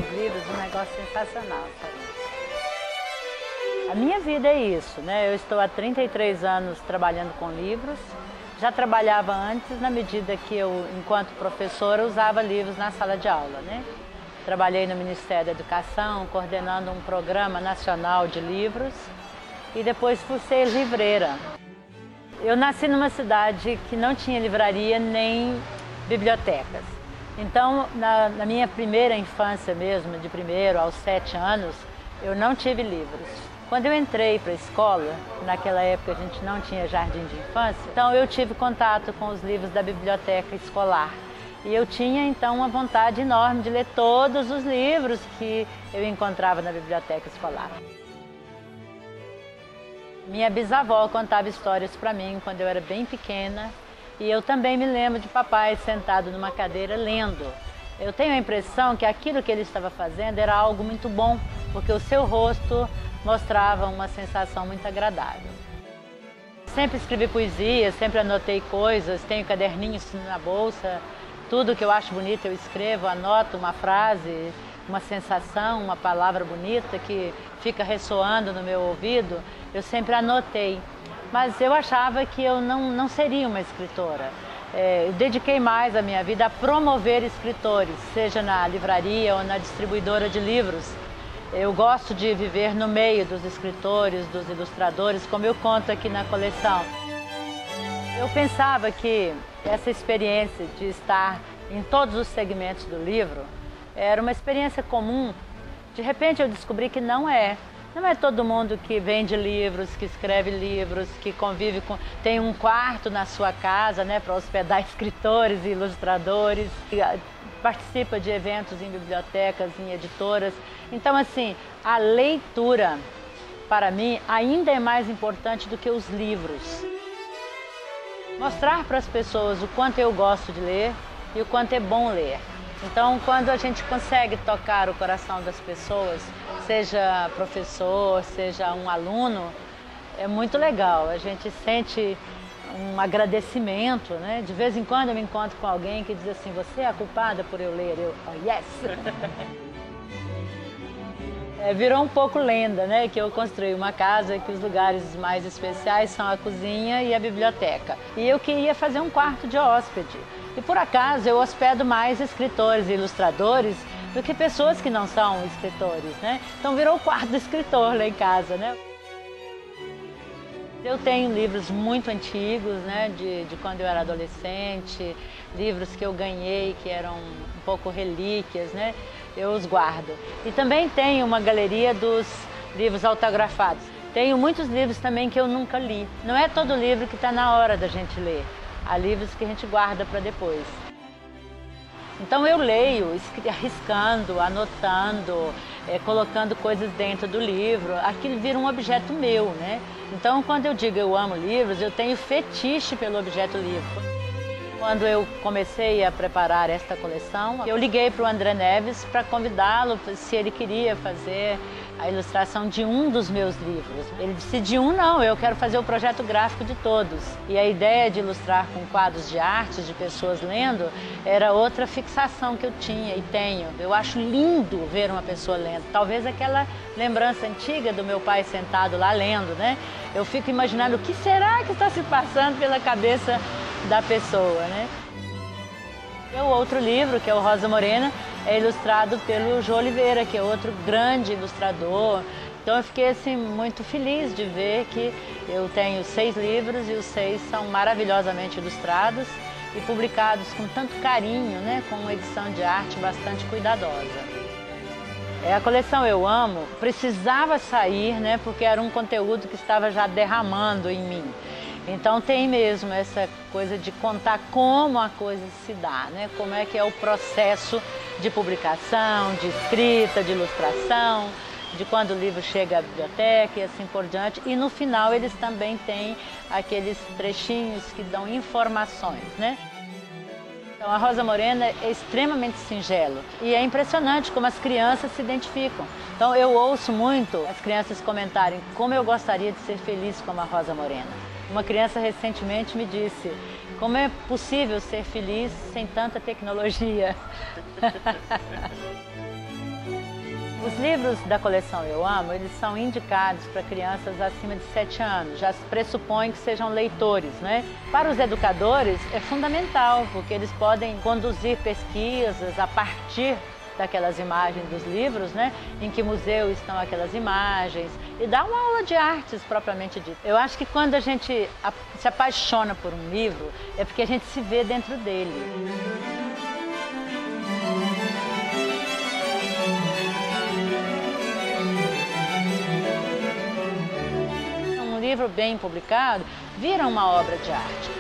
os livros um negócio sensacional, sabe? A minha vida é isso, né? Eu estou há 33 anos trabalhando com livros. Já trabalhava antes, na medida que eu, enquanto professora, usava livros na sala de aula, né? Trabalhei no Ministério da Educação, coordenando um programa nacional de livros e depois fui ser livreira. Eu nasci numa cidade que não tinha livraria nem bibliotecas. Então, na minha primeira infância mesmo, de 1º aos 7 anos, eu não tive livros. Quando eu entrei para a escola, naquela época a gente não tinha jardim de infância, então eu tive contato com os livros da biblioteca escolar. E eu tinha então uma vontade enorme de ler todos os livros que eu encontrava na biblioteca escolar. Minha bisavó contava histórias para mim quando eu era bem pequena e eu também me lembro de papai sentado numa cadeira lendo. Eu tenho a impressão que aquilo que ele estava fazendo era algo muito bom, porque o seu rosto mostrava uma sensação muito agradável. Sempre escrevi poesia, sempre anotei coisas, tenho caderninhos na bolsa, tudo que eu acho bonito eu escrevo, anoto uma frase, uma sensação, uma palavra bonita que fica ressoando no meu ouvido, eu sempre anotei. Mas eu achava que eu não seria uma escritora. Eu dediquei mais a minha vida a promover escritores, seja na livraria ou na distribuidora de livros. Eu gosto de viver no meio dos escritores, dos ilustradores, como eu conto aqui na coleção. Eu pensava que essa experiência de estar em todos os segmentos do livro era uma experiência comum. De repente eu descobri que não é. Não é todo mundo que vende livros, que escreve livros, que convive com... tem um quarto na sua casa, né, para hospedar escritores e ilustradores, que participa de eventos em bibliotecas, em editoras. Então, assim, a leitura, para mim, ainda é mais importante do que os livros. Mostrar para as pessoas o quanto eu gosto de ler e o quanto é bom ler. Então, quando a gente consegue tocar o coração das pessoas, seja professor, seja um aluno, é muito legal. A gente sente um agradecimento, né? De vez em quando eu me encontro com alguém que diz assim, você é a culpada por eu ler? Eu, oh, yes! Virou um pouco lenda, né? Que eu construí uma casa que os lugares mais especiais são a cozinha e a biblioteca. E eu queria fazer um quarto de hóspede. E por acaso eu hospedo mais escritores e ilustradores do que pessoas que não são escritores, né? Então virou o quarto do escritor lá em casa, né? Eu tenho livros muito antigos, né, de quando eu era adolescente, livros que eu ganhei, que eram um pouco relíquias, né? Eu os guardo. E também tenho uma galeria dos livros autografados. Tenho muitos livros também que eu nunca li. Não é todo livro que está na hora da gente ler. Há livros que a gente guarda para depois. Então eu leio, arriscando, anotando, colocando coisas dentro do livro. Aquilo vira um objeto meu, né? Então quando eu digo eu amo livros, eu tenho fetiche pelo objeto livro. Quando eu comecei a preparar esta coleção, eu liguei para o André Neves para convidá-lo se ele queria fazer a ilustração de um dos meus livros. Ele disse, de um não, eu quero fazer o projeto gráfico de todos. E a ideia de ilustrar com quadros de arte, de pessoas lendo, era outra fixação que eu tinha e tenho. Eu acho lindo ver uma pessoa lendo. Talvez aquela lembrança antiga do meu pai sentado lá lendo, né? Eu fico imaginando o que será que está se passando pela cabeça da pessoa, né? O outro livro, que é o Rosa Morena, é ilustrado pelo Jô Oliveira, que é outro grande ilustrador. Então eu fiquei assim, muito feliz de ver que eu tenho 6 livros e os 6 são maravilhosamente ilustrados e publicados com tanto carinho, né? Com uma edição de arte bastante cuidadosa. A coleção Eu Amo precisava sair, né? Porque era um conteúdo que estava já derramando em mim. Então tem mesmo essa coisa de contar como a coisa se dá, né? Como é que é o processo de publicação, de escrita, de ilustração, de quando o livro chega à biblioteca e assim por diante. E no final eles também têm aqueles trechinhos que dão informações, né? Então a Rosa Morena é extremamente singelo e é impressionante como as crianças se identificam. Então eu ouço muito as crianças comentarem como eu gostaria de ser feliz como a Rosa Morena. Uma criança recentemente me disse, como é possível ser feliz sem tanta tecnologia? Os livros da coleção Eu Amo, eles são indicados para crianças acima de 7 anos. Já se pressupõe que sejam leitores, né? Para os educadores é fundamental, porque eles podem conduzir pesquisas a partir daquelas imagens dos livros, né? Em que museu estão aquelas imagens, e dar uma aula de artes propriamente dita. Eu acho que quando a gente se apaixona por um livro, é porque a gente se vê dentro dele. Um livro bem publicado vira uma obra de arte.